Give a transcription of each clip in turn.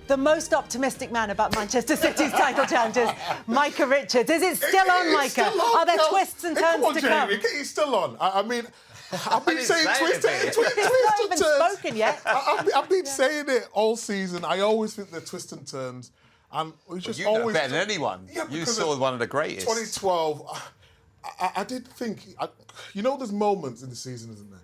the most optimistic man about Manchester City's title challenges, Micah Richards. Is it still on, Micah? Still on, Are there twists and turns to come? Jamie, it's still on. I mean, I've been saying twists and turns. Spoken yet. I've been saying it all season. I always think they're twists and turns. And we just you know better than anyone. Yeah, you saw one of the greatest. 2012, I did think... you know, there's moments in the season, isn't there?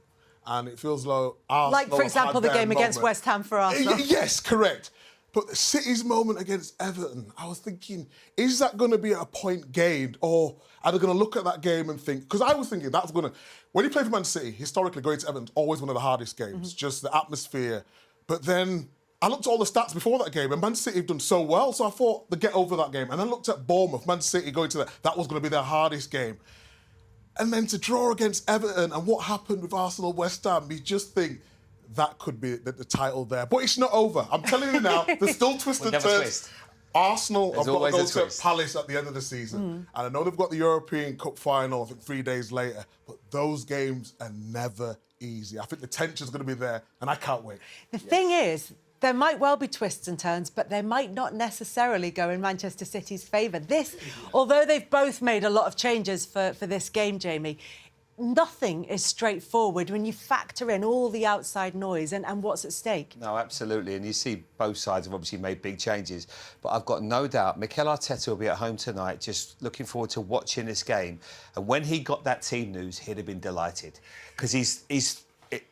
And it feels like Arsenal... Like, for example, the game against West Ham for Arsenal. Yes, correct. But City's moment against Everton, I was thinking, is that going to be a point gained, or are they going to look at that game and think... Because I was thinking that's going to... When you play for Man City, historically, going to Everton's always one of the hardest games, just the atmosphere. But then I looked at all the stats before that game, and Man City have done so well, so I thought they'd get over that game. And then I looked at Bournemouth, Man City going to that was going to be their hardest game. And then to draw against Everton and what happened with Arsenal, West Ham, you just think that could be the title there. But it's not over. I'm telling you now, there's still twists and turns. Arsenal have got to go to Palace at the end of the season. And I know they've got the European Cup final, I think 3 days later, but those games are never easy. I think the tension's going to be there, and I can't wait. The thing is, there might well be twists and turns, but they might not necessarily go in Manchester City's favour. Although they've both made a lot of changes for this game, Jamie, nothing is straightforward when you factor in all the outside noise and what's at stake. No, absolutely. And you see both sides have obviously made big changes. But I've got no doubt Mikel Arteta will be at home tonight, just looking forward to watching this game. And when he got that team news, he'd have been delighted. Because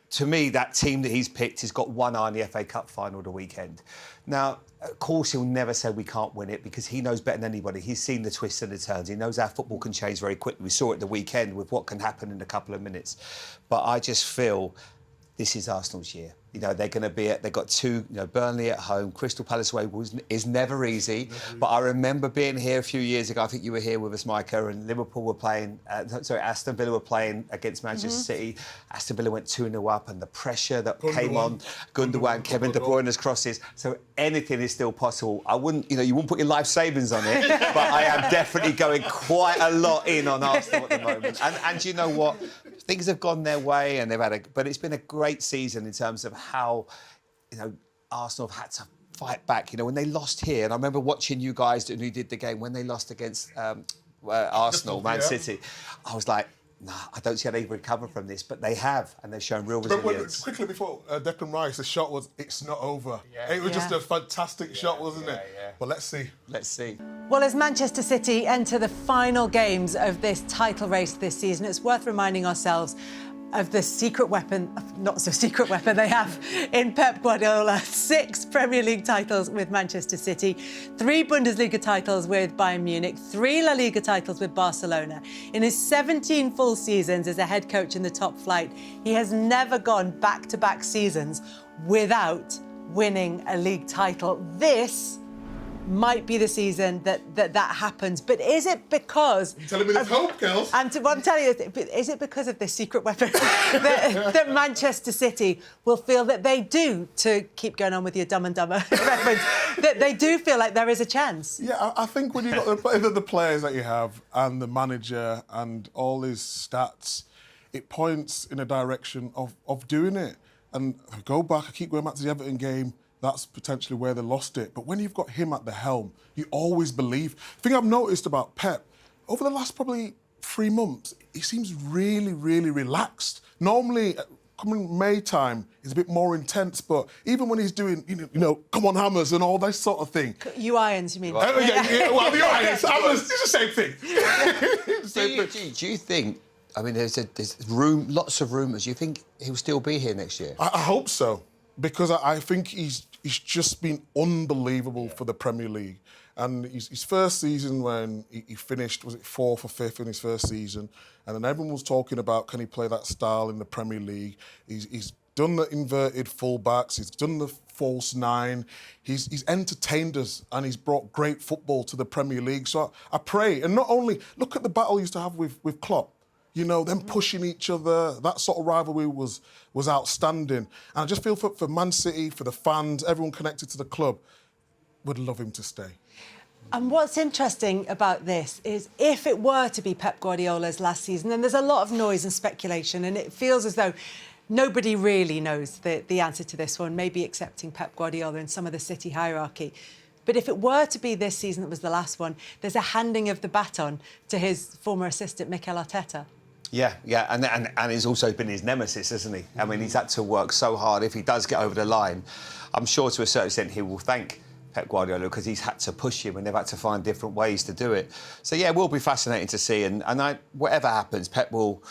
to me, that team that he's picked has got one eye on the FA Cup final the weekend. Now, of course, he'll never say we can't win it because he knows better than anybody. He's seen the twists and the turns. He knows how football can change very quickly. We saw it the weekend with what can happen in a couple of minutes. But I just feel this is Arsenal's year. You know, they're going to be they've got two, Burnley at home, Crystal Palace away is never easy. But I remember being here a few years ago, I think you were here with us, Micah, and Liverpool were playing, Aston Villa were playing against Manchester City. Aston Villa went 2-0 up, and the pressure that came on Gundogan, Kevin De Bruyne's crosses. So anything is still possible. I wouldn't, you wouldn't put your life savings on it, but I am definitely going quite a lot in on Arsenal at the moment. And you know what? Things have gone their way, and but it's been a great season in terms of how, Arsenal have had to fight back. When they lost here, and I remember watching you guys who did the game when they lost against Arsenal, Man City. I was like, nah, I don't see how they recover from this, but they have, and they've shown real resilience. Quickly before Declan Rice, the shot was, it's not over. Yeah. It was just a fantastic shot, wasn't it? Yeah. But let's see. Let's see. Well, as Manchester City enter the final games of this title race this season, it's worth reminding ourselves of the secret weapon, not so secret weapon they have in Pep Guardiola. 6 Premier League titles with Manchester City, 3 Bundesliga titles with Bayern Munich, 3 La Liga titles with Barcelona. In his 17 full seasons as a head coach in the top flight, he has never gone back-to-back seasons without winning a league title. This might be the season that happens. But is it because... You're telling me there's hope, girls. And what I'm telling you is it because of this secret weapon that Manchester City will feel that they do, to keep going on with your Dumb and Dumber reference, that they do feel like there is a chance? Yeah, I think when you've got the players that you have and the manager and all his stats, it points in a direction of doing it. And I keep going back to the Everton game, that's potentially where they lost it. But when you've got him at the helm, you always believe. The thing I've noticed about Pep, over the last probably 3 months, he seems really, really relaxed. Normally, coming May time, he's a bit more intense, but even when he's doing, come on hammers and all that sort of thing. You irons, you mean? Well, the irons, hammers, it's the same thing. Do you think, I mean, there's lots of rumours, do you think he'll still be here next year? I hope so, because I think he's just been unbelievable for the Premier League. And his first season, when he finished, was it 4th or 5th in his first season? And then everyone was talking about, can he play that style in the Premier League? He's done the inverted fullbacks, he's done the false 9, he's entertained us, and he's brought great football to the Premier League. So I pray, and not only, look at the battle he used to have with Klopp. Them pushing each other, that sort of rivalry was outstanding. And I just feel for Man City, for the fans, everyone connected to the club, would love him to stay. And what's interesting about this is if it were to be Pep Guardiola's last season, then there's a lot of noise and speculation, and it feels as though Nobody really knows the answer to this one, maybe excepting Pep Guardiola and some of the City hierarchy. But if it were to be this season that was the last one, there's a handing of the baton to his former assistant, Mikel Arteta. Yeah, and he's also been his nemesis, hasn't he? I mean, he's had to work so hard. If he does get over the line, I'm sure to a certain extent he will thank Pep Guardiola because he's had to push him and they've had to find different ways to do it. So, yeah, it will be fascinating to see. And whatever happens, Pep will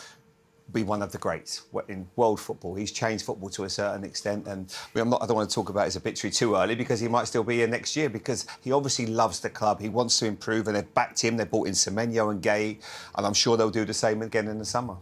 be one of the greats in world football. He's changed football to a certain extent, and I don't want to talk about his obituary too early because he might still be here next year because he obviously loves the club. He wants to improve, and they've backed him. They brought in Semenyo and Gay, and I'm sure they'll do the same again in the summer.